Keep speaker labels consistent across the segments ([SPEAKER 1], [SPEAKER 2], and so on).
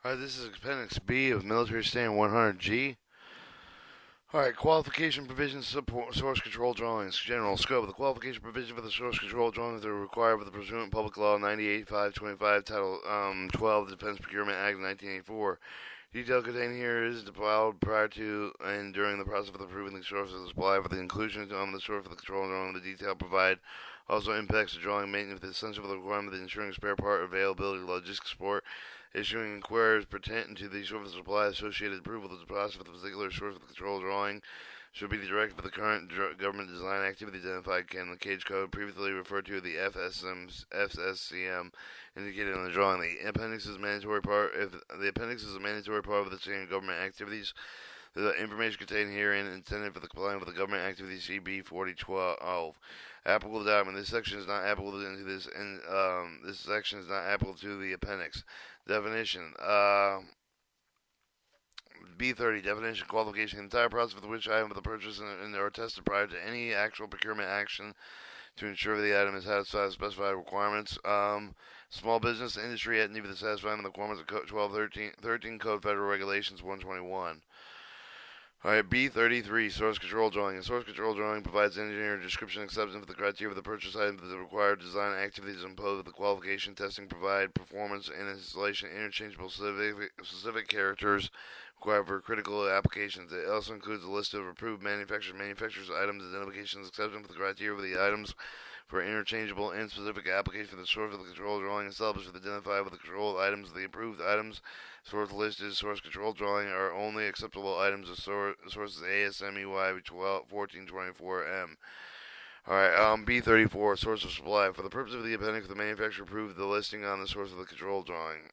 [SPEAKER 1] Alright, this is Appendix B of Military Standard 100G. Alright, qualification provisions, support, source control drawings. General scope. The qualification provision for the source control drawings that are required for the pursuant Public Law 98-525, Title 12, Defense Procurement Act 1984. Detail contained here is filed prior to and during the process of approving the source of the supply for the inclusion of the source of the control drawing. The detail provide also impacts the drawing maintenance with the essential for the requirement of ensuring spare part availability, logistics support, issuing inquiries pertaining to the source of the supply, associated approval of the process of the particular source of the control drawing should be directed for the current government design activity identified in the CAGE code previously referred to as the FSCM indicated on the drawing. The appendix is mandatory part. If the appendix is a mandatory part of the standard government activities, the information contained herein intended for the compliance with the government activity CB 4012. Applicable to document. This section is not applicable to this, and this section is not applicable to the appendix. Definition. B30 definition qualification. The entire process for which item of the purchase and are tested prior to any actual procurement action to ensure the item is satisfied specified requirements. Small business industry at need for the satisfying the requirements of Code 1213 Code Federal Regulations 121. Alright, B33, source control drawing. A source control drawing provides engineer description and acceptance of the criteria of the purchase item for the required design activities imposed with the qualification testing, provide performance and installation interchangeable specific characters required for critical applications. It also includes a list of approved manufacturers' items, identifications, acceptance of the criteria of the items for interchangeable and specific application for the source of the control drawing established with identified with the controlled items. The approved items source listed source control drawing are only acceptable items of sources ASMEY 1424M. Alright, B34, source of supply. For the purpose of the appendix, the manufacturer approved the listing on the source of the control drawing.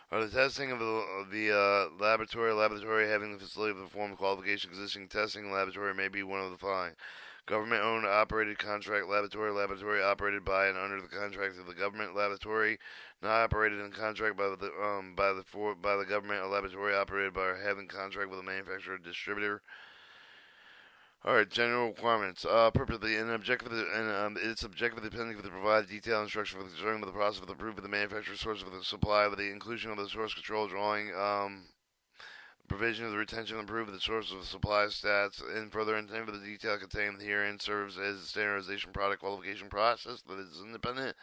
[SPEAKER 1] The testing of the laboratory having the facility to perform qualification existing testing laboratory may be one of the following: government-owned, operated contract laboratory operated by and under the contract of the government, laboratory not operated in contract by the government, a laboratory operated by or having contract with a manufacturer or distributor. Alright, general requirements. Purpose of the and objective of the and its objective of the appendix to provide detailed instruction for the concerning with the process of the proof of the manufacturer's source of the supply with the inclusion of the source control drawing. Provision of the retention and proof of the source of the supply stats, and further intent for the detail contained herein serves as a standardization product qualification process that is independent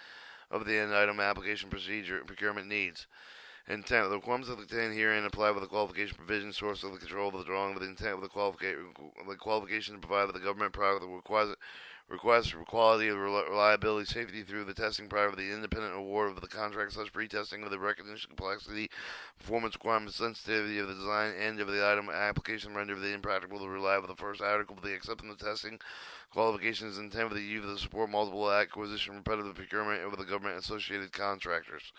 [SPEAKER 1] of the end item application procedure and procurement needs. Intent. The requirements of the contained herein apply with the qualification provision source of the control of the drawing with the intent of the qualification to provide with the government product that requires for quality, reliability, safety through the testing prior to the independent award of the contract, such pre-testing of the recognition, complexity, performance requirements, sensitivity of the design, and of the item application render the impractical to rely with the first article for the acceptance of testing. Qualifications intended for the use of the support multiple acquisition, repetitive procurement of the government associated contractors.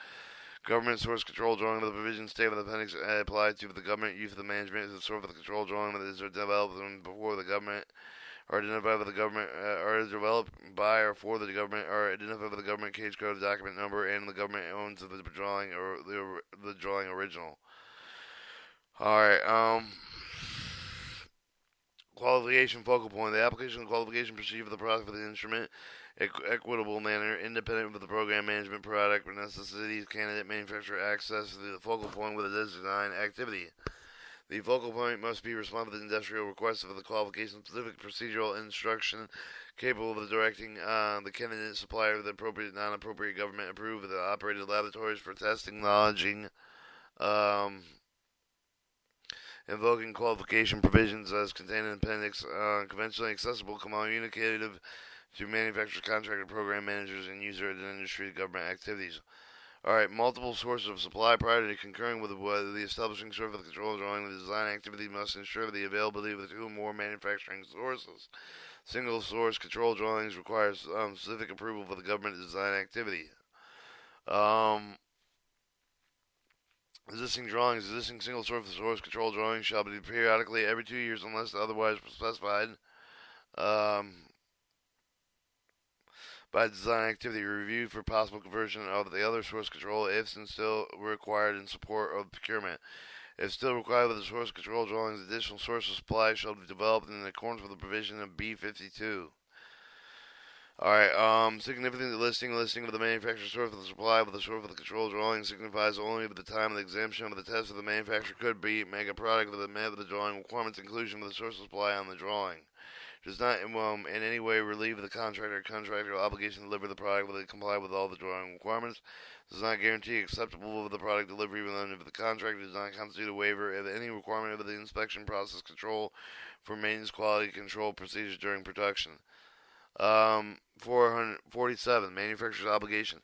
[SPEAKER 1] Government source control drawing of the provision statement of the appendix applied to the government use of the management of the source of the control drawing that is developed before the government are identified by the government, are developed by or for the government, are identified by the government CAGE code document number, and the government owns the drawing or the drawing original. Alright, qualification focal point. The application and qualification procedure for the process of the instrument equitable manner, independent of the program management product necessities, candidate manufacturer access to the focal point with a design activity. The focal point must be responsive to the industrial requests for the qualification specific procedural instruction capable of directing the candidate supplier of the appropriate non-appropriate government approved the operated laboratories for testing, lodging, invoking qualification provisions as contained in appendix, conventionally accessible, communicative to manufacturers, contractor, program managers, and user in industry government activities. Alright, multiple sources of supply prior to concurring with the establishing source of the control drawing. The design activity must ensure the availability of the two or more manufacturing sources. Single source control drawings requires specific approval for the government design activity. Existing drawings, existing single source control drawings shall be periodically every 2 years unless otherwise specified. By design activity, reviewed for possible conversion of the other source control if and still required in support of procurement. If still required with the source control drawings, additional source of supply shall be developed in accordance with the provision of B52. Alright, significant listing of the manufacturer's source of the supply with the source of the control drawing signifies only the time of the exemption of the test of the manufacturer could be make a product with the met of the drawing requirements inclusion of the source of supply on the drawing. Does not in any way relieve the contractor obligation to deliver the product with it comply with all the drawing requirements. Does not guarantee acceptable of the product delivery within the contract. Does not constitute a waiver of any requirement of the inspection process control for maintenance quality control procedures during production. 447. Manufacturer's obligation.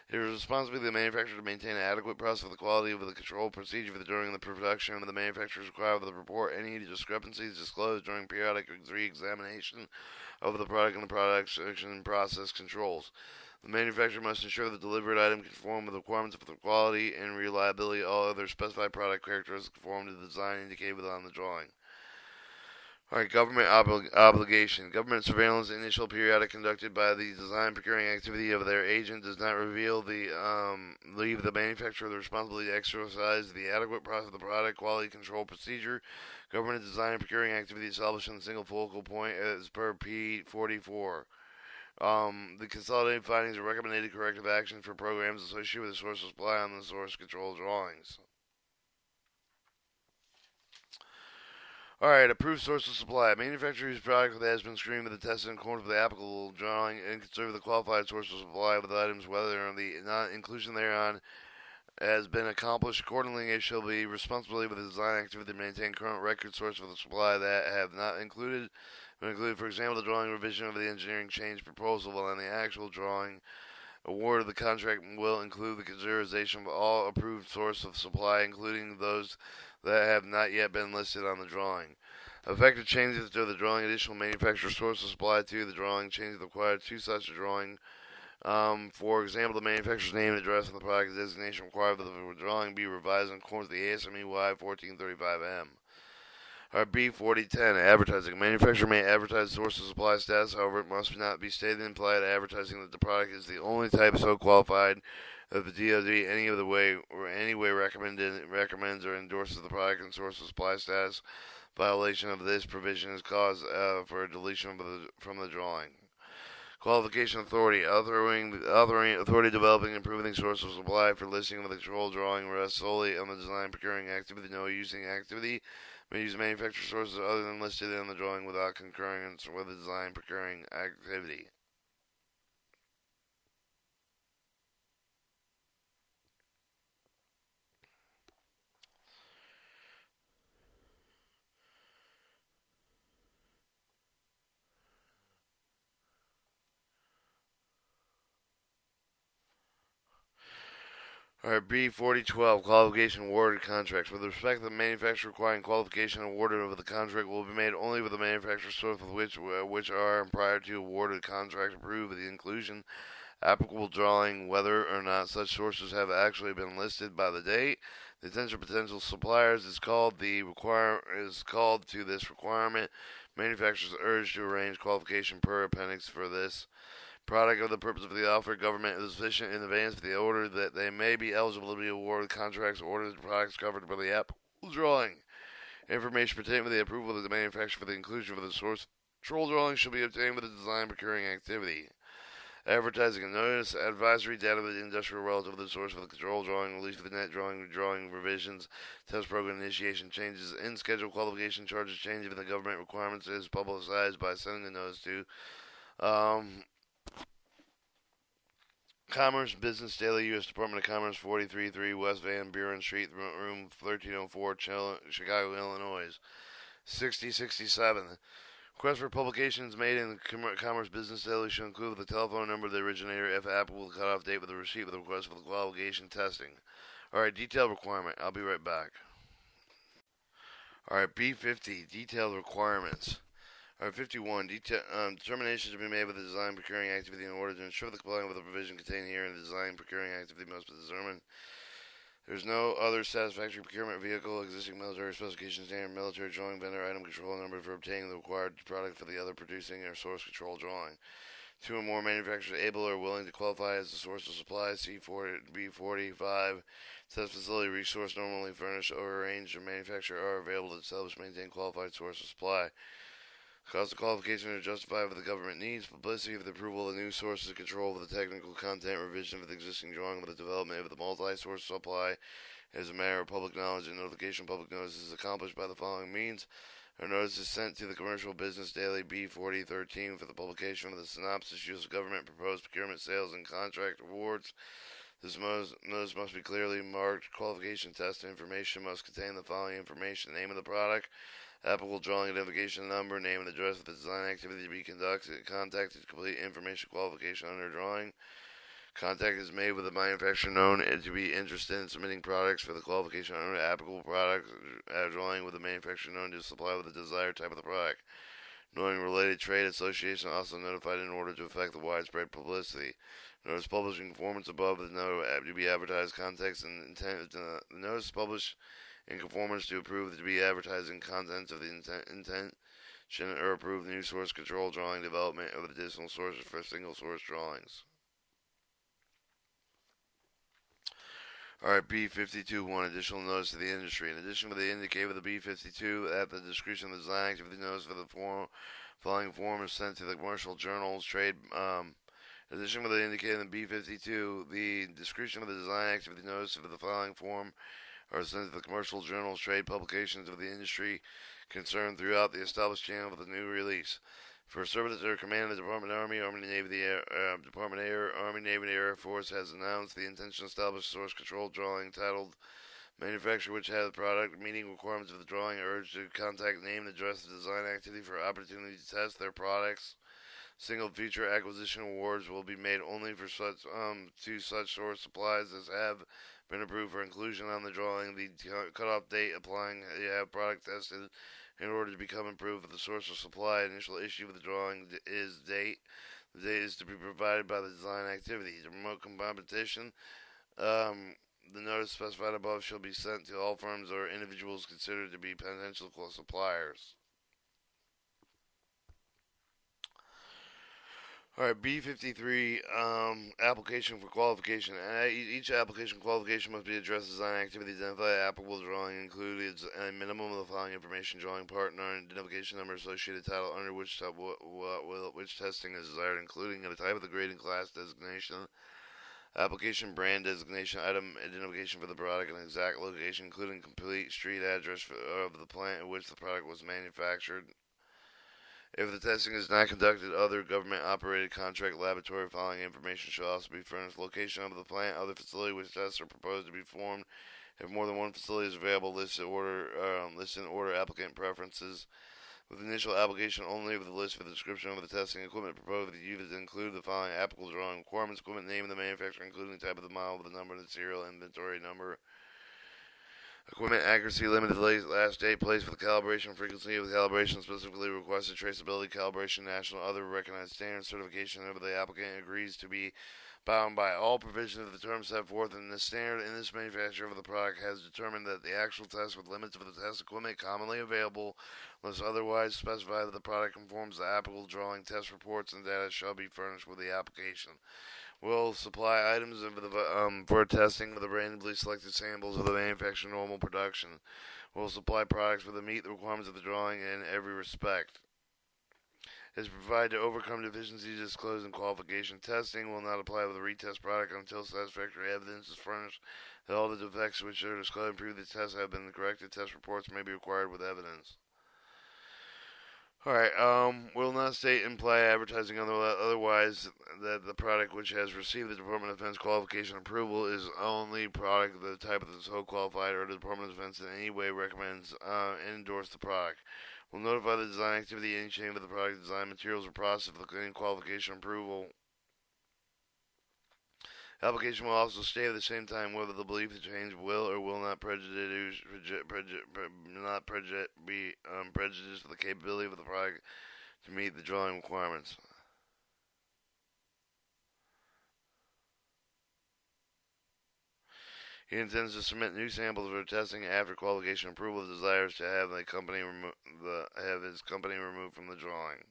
[SPEAKER 1] It is responsibility of the manufacturer to maintain an adequate process for the quality of the control procedure during the production of the manufacturer is required to report any discrepancies disclosed during periodic re-examination of the product and the production process controls. The manufacturer must ensure the delivered item conform with the requirements for the quality and reliability of all other specified product characteristics conform to the design indicated on the drawing. Alright, government obligation. Government surveillance initial periodic conducted by the design procuring activity of their agent does not reveal leave the manufacturer the responsibility to exercise the adequate process of the product quality control procedure. Government design and procuring activity established in the single focal point as per P44. The consolidated findings are recommended corrective action for programs associated with the source of supply on the source control drawings. Alright, approved source of supply. Manufacturer's product that has been screened with the test in accordance with the applicable drawing and consider the qualified source of supply with items whether the non-inclusion thereon has been accomplished. Accordingly, it shall be responsibility with the design activity to maintain current record source for the supply that have not included, for example, the drawing revision of the engineering change proposal and the actual drawing. Award of the contract will include the consideration of all approved source of supply, including those that have not yet been listed on the drawing. Effective changes to the drawing, additional manufacturer source of supply to the drawing, changes required to such a drawing. For example, the manufacturer's name and address of the product designation required for the drawing be revised in accordance with the ASME Y1435M. B4010, advertising. Manufacturer may advertise source of supply status, however, it must not be stated in implied advertising that the product is the only type so qualified that the DoD any way recommends or endorses the product and source of supply status. Violation of this provision is cause for a deletion from the drawing. Qualification authority. Authority developing and improving source of supply for listing of the control drawing rests solely on the design procuring activity. No using activity may use manufacturer sources other than listed in the drawing without concurrence with the design procuring activity. Alright, B4012, qualification awarded contracts. With respect to the manufacturer requiring qualification awarded over the contract will be made only with the manufacturer source with which are prior to awarded contract approved with the inclusion applicable drawing whether or not such sources have actually been listed by the date. The attention of potential suppliers is called to this requirement. Manufacturers urged to arrange qualification per appendix for this product of the purpose of the offer. Government is sufficient in advance for the order that they may be eligible to be awarded contracts or ordered products covered by the applicable drawing. Information pertaining to the approval of the manufacturer for the inclusion of the source control drawing shall be obtained with the design procuring activity. Advertising and notice, advisory data with the industrial relative to the source of the control drawing, release of the net drawing revisions, test program initiation changes, in schedule qualification charges, change of the government requirements is publicized by sending a notice to Commerce Business Daily, U.S. Department of Commerce, 433 West Van Buren Street, room 1304, Chicago, Illinois. 6067. Request for publications made in the Commerce Business Daily should include the telephone number of the originator if applicable, the cutoff date with the receipt of the request for the qualification testing. Alright, detailed requirement. I'll be right back. Alright, B50, detailed requirements. Alright, 51, determinations to be made with the design procuring activity in order to ensure the compliance with the provision contained here in the design procuring activity must be determined. There's no other satisfactory procurement vehicle, existing military specification standard, military drawing, vendor item control number for obtaining the required product for the other producing or source control drawing. Two or more manufacturers able or willing to qualify as the source of supply, B45, says facility resource normally furnished or arranged or manufacturer are available to establish, maintain qualified source of supply. Cost of qualification are justified with the government needs. Publicity of the approval of the new sources of control of the technical content revision of the existing drawing with the development of the multi-source supply is a matter of public knowledge and notification. Public notice is accomplished by the following means. A notice is sent to the Commercial Business Daily B4013 for the publication of the synopsis, use of government proposed procurement, sales, and contract awards. This notice must be clearly marked. Qualification test information must contain the following information: name of the product, applicable drawing identification number, name and address of the design activity to be conducted, contact to complete information qualification under drawing. Contact is made with the manufacturer known to be interested in submitting products for the qualification under applicable product drawing with the manufacturer known to supply with the desired type of the product. Knowing related trade association also notified in order to effect the widespread publicity. Notice published in conformance above the note to be advertised context and intent. The notice published in conformance to approve to be advertising contents of the intent or approve new source control drawing development of additional sources for single source drawings. Alright, B52, 1 additional notice to the industry. In addition to the indicated with the B52, at the discretion of the design activity notice for the following form is sent to the commercial journals, trade. In addition to the indicated in B52, the discretion of the design activity notice for the following form are sent to the commercial journals, trade publications of the industry concerned throughout the established channel of the new release. For service under command of the Department of Army, Army Navy, the Department of Air, Army Navy, and Air Force has announced the intention to establish a source control drawing titled "Manufacturer which has the product meeting requirements of the drawing urged to contact name and address the design activity for opportunity to test their products. Single feature acquisition awards will be made only for such source supplies as have been approved for inclusion on the drawing. The cutoff date applying have product tested in order to become approved for the source of supply. Initial issue of the drawing is date. The date is to be provided by the design activity. To promote competition, the notice specified above shall be sent to all firms or individuals considered to be potential suppliers. Alright, B53, application for qualification. Each application qualification must be addressed as design activity identified applicable drawing includes a minimum of the following information: drawing partner, identification number, associated title under which which testing is desired, including the type of the grading class designation, application brand designation, item identification for the product, and exact location, including complete street address of the plant in which the product was manufactured. If the testing is not conducted, other government-operated contract laboratory following information shall also be furnished. Location of the plant, other facility which tests are proposed to be performed. If more than one facility is available, list in order applicant preferences. With initial application only of the list for the description of the testing equipment proposed to use include the following applicable drawing requirements: equipment name of the manufacturer, including the type of the model, the number, the serial inventory number. Equipment accuracy limited last date, place for the calibration, frequency of the calibration specifically requested, traceability, calibration, national, other recognized standards, certification of the applicant agrees to be bound by all provisions of the terms set forth in this standard. In this manufacturer of the product has determined that the actual test with limits of the test equipment commonly available, unless otherwise specified, that the product conforms to applicable drawing. Test reports and data shall be furnished with the application. Will supply items for testing of the randomly selected samples of the manufacturer's normal production. Will supply products for the meet the requirements of the drawing in every respect. Is provided to overcome deficiencies disclosed in qualification. Testing will not apply with a retest product until satisfactory evidence is furnished that all the defects which are disclosed in previous tests have been corrected. Test reports may be required with evidence. Alright, will not state, imply, advertising otherwise that the product which has received the Department of Defense qualification approval is only product of the type that is so qualified, or the Department of Defense in any way recommends and endorse the product. Will notify the design activity any change of the product design materials or process of the qualification approval. Application will also state at the same time whether the belief the change will or will not prejudice the capability of the product to meet the drawing requirements. He intends to submit new samples for testing after qualification approval. Desires to have his company removed from the drawing.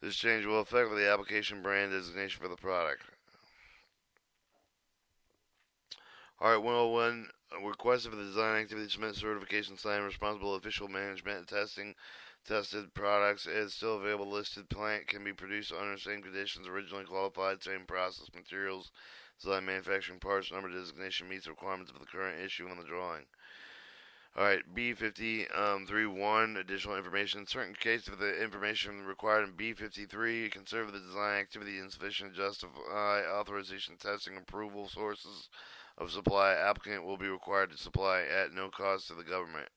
[SPEAKER 1] This change will affect the application brand designation for the product. Alright, 101, requested for the design activity to submit certification sign responsible official management and testing tested products is still available. Listed plant can be produced under same conditions, originally qualified, same process, materials, design, manufacturing, parts, number, designation meets the requirements of the current issue on the drawing. Alright, B53(1), additional information. In certain cases, if the information required in B53 consider the design activity insufficient to justify authorization, testing, approval, sources of supply, applicant will be required to supply at no cost to the government.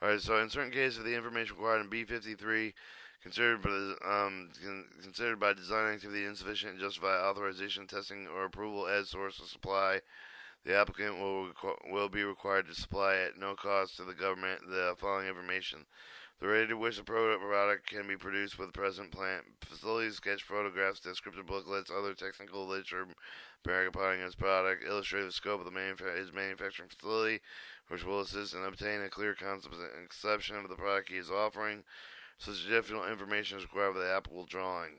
[SPEAKER 1] Alright, so in certain cases, if the information required in B53 considered by design activity insufficient to justify authorization, testing, or approval as source of supply, the applicant will be required to supply at no cost to the government the following information. The rate at which the product can be produced with present plant facilities, sketch photographs, descriptive booklets, other technical literature bearing upon its product, illustrate the scope of his manufacturing facility, which will assist in obtaining a clear conception of the product he is offering. Such additional information is required for the applicable drawing.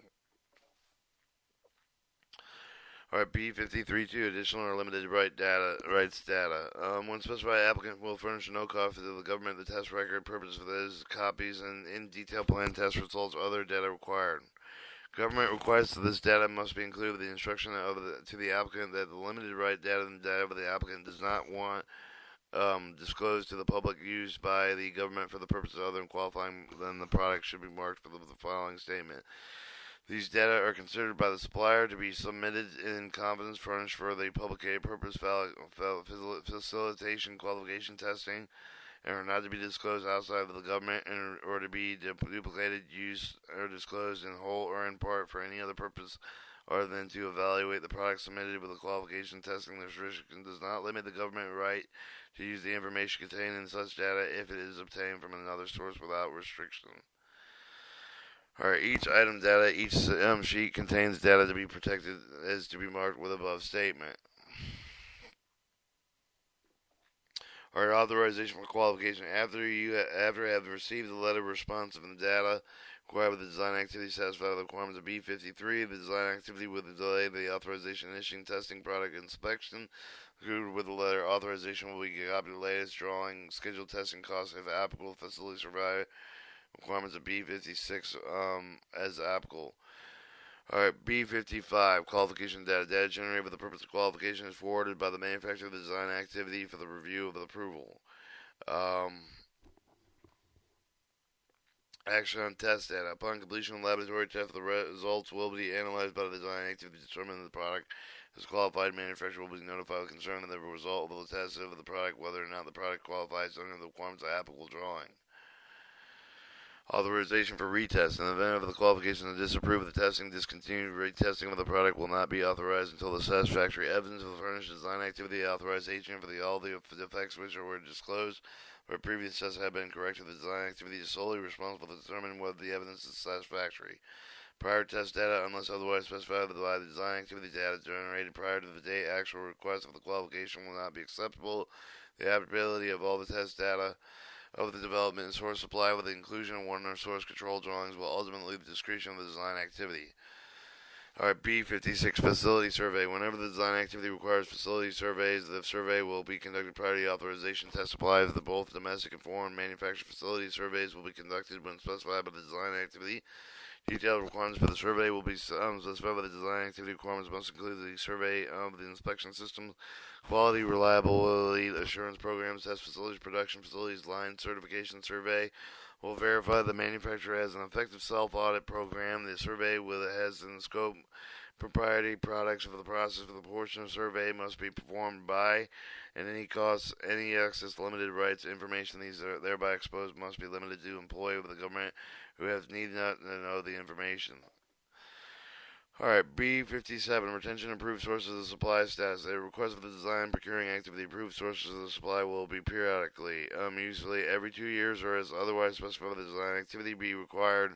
[SPEAKER 1] Alright, B53(2), additional or limited rights data. When specified, applicant will furnish no cost to the government the test record, purpose for those copies, and in detail plan test results or other data required. Government requires that this data must be included with the instruction to the applicant that the limited right data and data of the applicant does not want disclosed to the public used by the government for the purpose of other than qualifying, then the product should be marked with the following statement. These data are considered by the supplier to be submitted in confidence, furnished for the public purpose, facilitation, qualification testing, and are not to be disclosed outside of the government or to be duplicated, used, or disclosed in whole or in part for any other purpose other than to evaluate the product submitted with the qualification testing. The restriction does not limit the government right to use the information contained in such data if it is obtained from another source without restriction. Alright, each item data, each sheet contains data to be protected as to be marked with above statement. Alright, authorization for qualification. After have received the letter response of the data required with the design activity satisfy the requirements of B53, the design activity will delay the authorization issuing, testing, product inspection. Included with the letter authorization will be copied the latest drawing, scheduled testing costs if applicable, facility survey requirements of B56 as applicable. Alright, B55, qualification data. Data generated for the purpose of qualification is forwarded by the manufacturer of the design activity for the review of the approval. Action on test data. Upon completion of laboratory test, the results will be analyzed by the design activity to determine that the product is qualified. Manufacturer will be notified concerning the result of the test of the product, whether or not the product qualifies under the requirements of applicable drawing. Authorization for retest. In the event of the qualification to disapprove of the testing, discontinued retesting of the product will not be authorized until the satisfactory evidence of the furnished design activity authorization for all the defects which were disclosed where previous tests have been corrected. The design activity is solely responsible for determining whether the evidence is satisfactory. Prior test data, unless otherwise specified by the design activity data generated prior to the date actual request of the qualification will not be acceptable. The applicability of all the test data of the development and source supply with the inclusion of one or source control drawings will ultimately lead to the discretion of the design activity. Alright, B56, facility survey. Whenever the design activity requires facility surveys, the survey will be conducted prior to the authorization. Test supplies of both domestic and foreign manufactured facility surveys will be conducted when specified by the design activity. Detailed requirements for the survey will be specified by the design activity. Requirements must include the survey of the inspection systems, quality, reliability assurance programs, test facilities, production facilities, line certification survey. Will verify the manufacturer has an effective self-audit program. The survey has in scope proprietary products for the process for the portion of survey must be performed by, and any costs, any access, limited rights, information these are thereby exposed must be limited to employee of the government who has need not to know the information. Alright, B57, retention and approved sources of supply status. A request for the design procuring activity approved sources of the supply will be periodically, usually every 2 years or as otherwise specified by the design activity, be required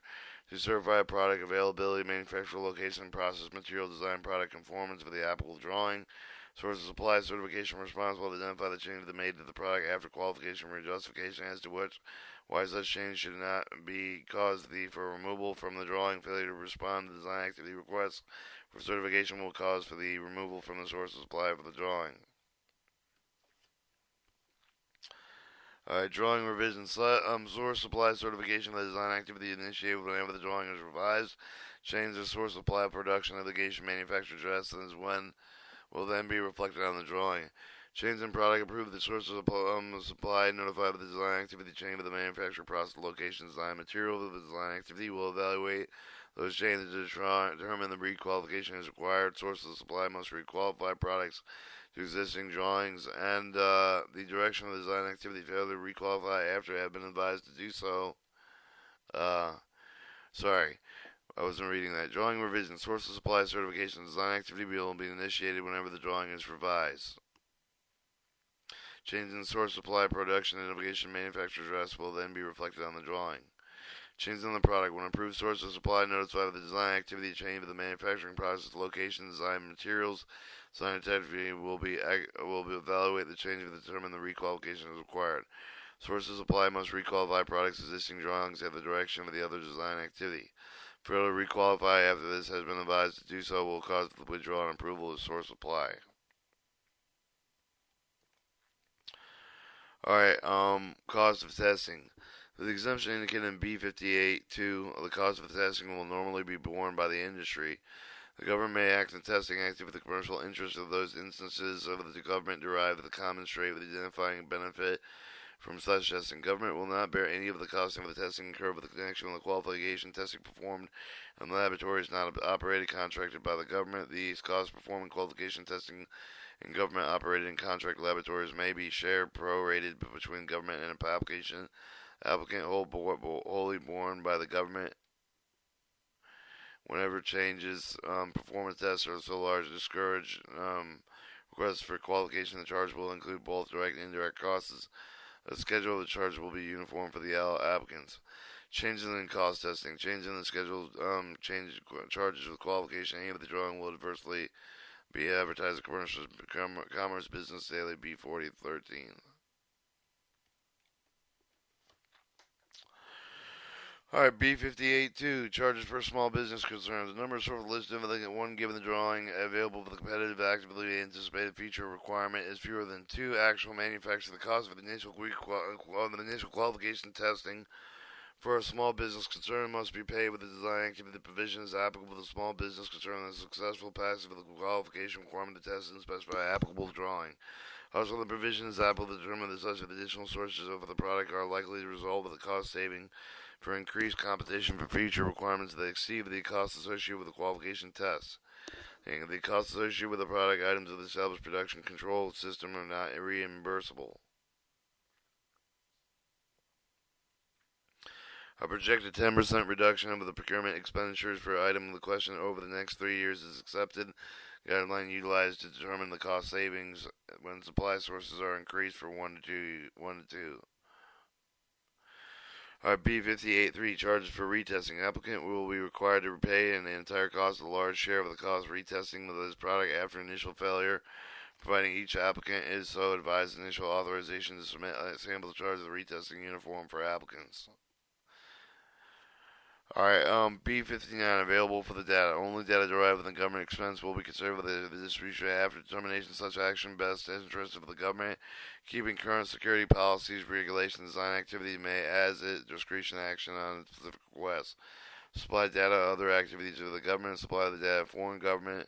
[SPEAKER 1] to certify a product availability, manufacturer location, process, material design, product conformance for the applicable drawing. Source of supply certification responsible to identify the change made to the product after qualification or justification as to why such change should not be caused for removal from the drawing. Failure to respond to design activity requests for certification will cause for the removal from the source of supply for the drawing. Alright, drawing revision. Source supply certification of the design activity initiated whenever the drawing is revised. Change the source supply production obligation manufacturer address and is when will then be reflected on the drawing. Change in product approved. The source of supply notified the design activity chain of the manufacturer process location design material of the design activity will evaluate those changes to determine the requalification is required. Source of supply must requalify products to existing drawings and the direction of the design activity failed to requalify after it had been advised to do so. Uh, sorry, I wasn't reading that. Drawing revision, source of supply certification, design activity will be initiated whenever the drawing is revised. Change in source supply production identification manufacturer address will then be reflected on the drawing. Change in the product. When approved source of supply notified of the design activity change of the manufacturing process, location, design, materials, design activity will be evaluate the change and determine the requalification is required. Source of supply must requalify products existing drawings at the direction of the other design activity. Failure to requalify after this has been advised to do so will cause the withdrawal and approval of source supply. Alright, cost of testing. The exemption indicated in B58.2, the cost of testing will normally be borne by the industry. The government may act in testing active with the commercial interest of those instances of the government derived the common trait with identifying benefit from such testing. Government will not bear any of the cost of the testing incurred with the connection with the qualification testing performed in the laboratories not operated contracted by the government. These costs performing qualification testing in government operated and contract laboratories may be shared prorated between government and application applicant wholly borne by the government. Whenever changes performance tests are so large to discourage requests for qualification, the charge will include both direct and indirect costs. The schedule of the charge will be uniform for the applicants. Changes in cost testing. Change in the schedule charges with qualification. Any of the drawing will adversely be advertised in Commerce Business Daily B4013. Alright, B58.2, charges for small business concerns. The number of sort of listed within one given the drawing available for the competitive actively anticipated feature requirement is fewer than two actual manufacturers. The cost of the initial qualification testing for a small business concern must be paid with the design activity. The provision is applicable to the small business concern and the successful passage of the qualification requirement to test and specify applicable drawing. Also, the provision is applicable to determine the such additional sources of the product are likely to result with a cost saving for increased competition for future requirements that exceed the costs associated with the qualification test. The costs associated with the product items of the established production control system are not reimbursable. A projected 10% reduction of the procurement expenditures per item in the question over the next 3 years is accepted. Guideline utilized to determine the cost savings when supply sources are increased for 1 to 2. Our B58.3 charges for retesting. Applicant will be required to repay the entire cost of the large share of the cost of retesting of this product after initial failure, providing each applicant is so advised initial authorization to submit a sample charge of the retesting uniform for applicants. Alright, B59 available for the data. Only data derived from the government expense will be considered for the distribution after determination of such action best interest of the government, keeping current security policies, regulations, design activity may as it discretion action on specific requests. Supply data other activities of the government, supply the data foreign government,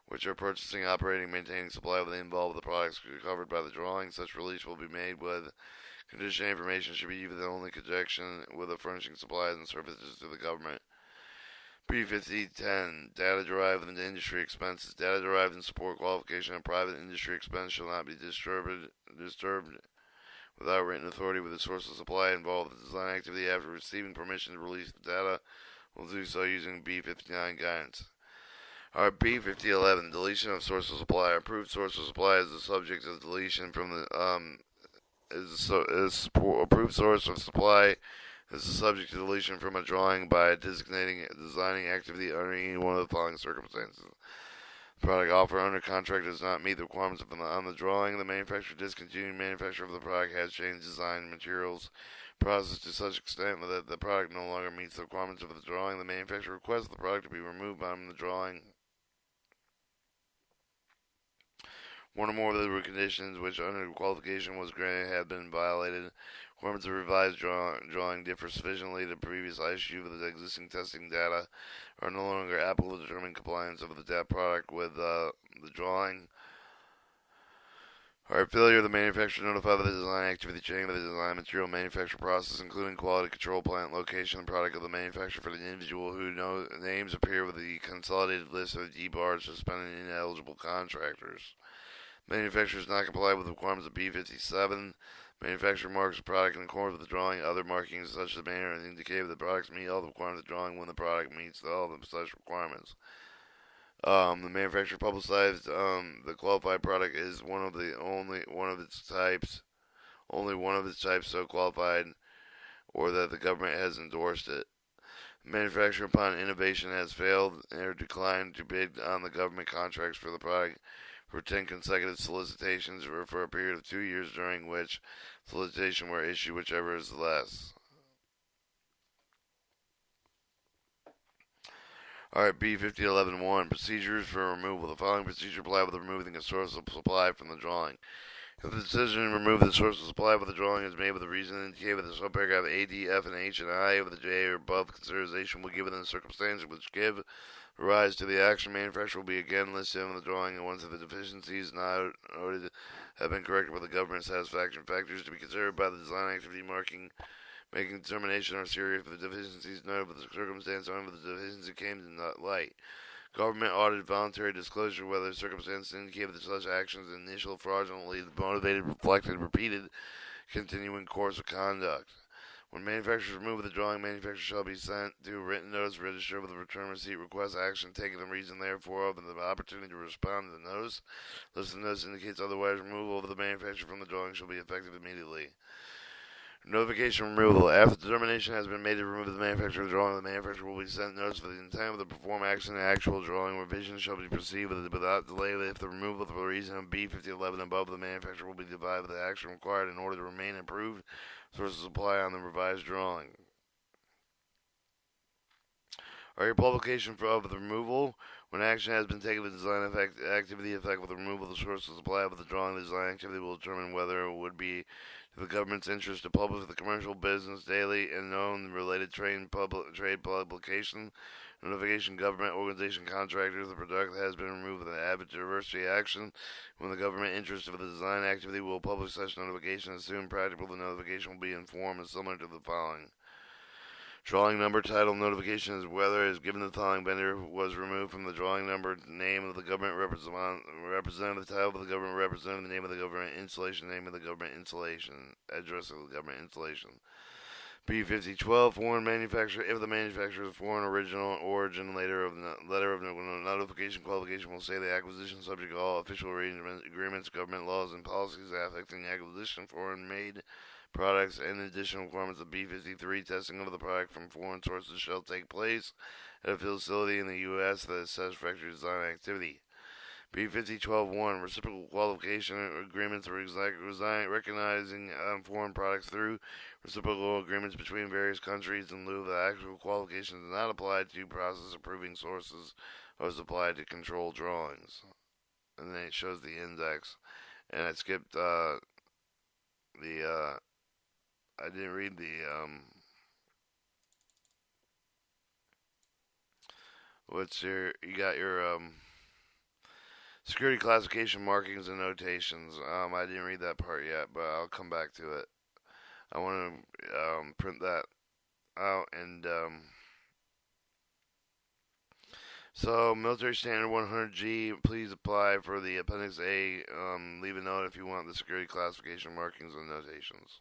[SPEAKER 1] which are purchasing, operating, maintaining supply of the involved the products covered by the drawing. Such release will be made with condition information should be used in only conjunction with the furnishing supplies and services to the government. B5010, data derived from the industry expenses. Data derived in support qualification and private industry expense shall not be disturbed without written authority with the source of supply involved in the design activity after receiving permission to release the data. Will do so using B59 guidance. Our B5011, deletion of source of supply. Approved source of supply is the subject of deletion from the approved source of supply is the subject to deletion from a drawing by designating a designing activity under any one of the following circumstances. The product offered under contract does not meet the requirements on the drawing. The manufacturer discontinued manufacture of the product has changed design materials process to such extent that the product no longer meets the requirements of the drawing. The manufacturer requests the product to be removed from the drawing. One or more of the conditions which under qualification was granted have been violated. Requirements of revised drawing differ sufficiently to previous issue of the existing testing data are no longer applicable to determine compliance of the data product with the drawing. Our failure of the manufacturer notified of the design activity chain of the design material manufacture process, including quality control plant location and product of the manufacturer for the individual who names appear with the consolidated list of DBAR suspended ineligible contractors. Manufacturers not comply with the requirements of B57. Manufacturer marks the product in accordance with the drawing. Other markings such as manner and indicative the products meet all the requirements of the drawing when the product meets all of the such requirements. The manufacturer publicized the qualified product is only one of its types so qualified, or that the government has endorsed it. The manufacturer, upon innovation, has failed or declined to bid on the government contracts for the product for 10 consecutive solicitations or for a period of 2 years during which solicitation were issued, whichever is less. Alright, B5011-1. Procedures for removal. The following procedure apply with removing a source of supply from the drawing. If the decision to remove the source of supply with the drawing is made with the reason indicated with the subparagraph A, D, F, and H, and I of the J or above consideration will given the circumstances which give rise to the action, manufacturer will be again listed on the drawing, and once the deficiencies noted have been corrected with the government satisfaction factors to be considered by the design activity making determination are serious for the deficiencies noted with the circumstance on the deficiency came to light. Government audit voluntary disclosure whether circumstances indicate that such actions initial fraudulently motivated, reflected, repeated, continuing course of conduct. When manufacturers remove the drawing, manufacturer shall be sent to a written notice registered with a return receipt, request action taken and reason therefore of, and the opportunity to respond to the notice. Unless the notice indicates otherwise, removal of the manufacturer from the drawing shall be effective immediately. Notification removal. After determination has been made to remove the manufacturer's drawing, the manufacturer will be sent notice for the intent of the perform action and actual drawing. Revision shall be proceeded without delay if the removal for the reason of B5011 above, the manufacturer will be divided with the action required in order to remain approved source of supply on the revised drawing. Your publication of the removal. When action has been taken with design activity effect with the removal of the source of supply of the drawing, the design activity will determine whether it would be to the government's interest to publish the commercial business daily and known related trade publication notification government organization contractors the product has been removed with an adversary action. When the government interest of the design activity will publish such notification as soon practicable, the notification will be in form and similar to the following. Drawing number, title, notification is whether is given the following vendor was removed from the drawing number, name of the government representative, title of the government representative, the name of the government installation, name of the government installation, address of the government installation. B5012, foreign manufacturer. If the manufacturer is foreign origin, letter of notification qualification will say the acquisition subject to all official agreements, government laws, and policies affecting acquisition foreign made products and additional requirements of B53 testing of the product from foreign sources shall take place at a facility in the U.S. that is satisfactory design activity. B5012-1, reciprocal qualification agreements are recognizing foreign products through reciprocal agreements between various countries in lieu of the actual qualifications not applied to process approving sources or applied to control drawings. And then it shows the index. And I skipped I didn't read you got your security classification markings and notations. I didn't read that part yet, but I'll come back to it. I want to print that out and so military standard 100G. Please apply for the appendix A. Leave a note if you want the security classification markings and notations.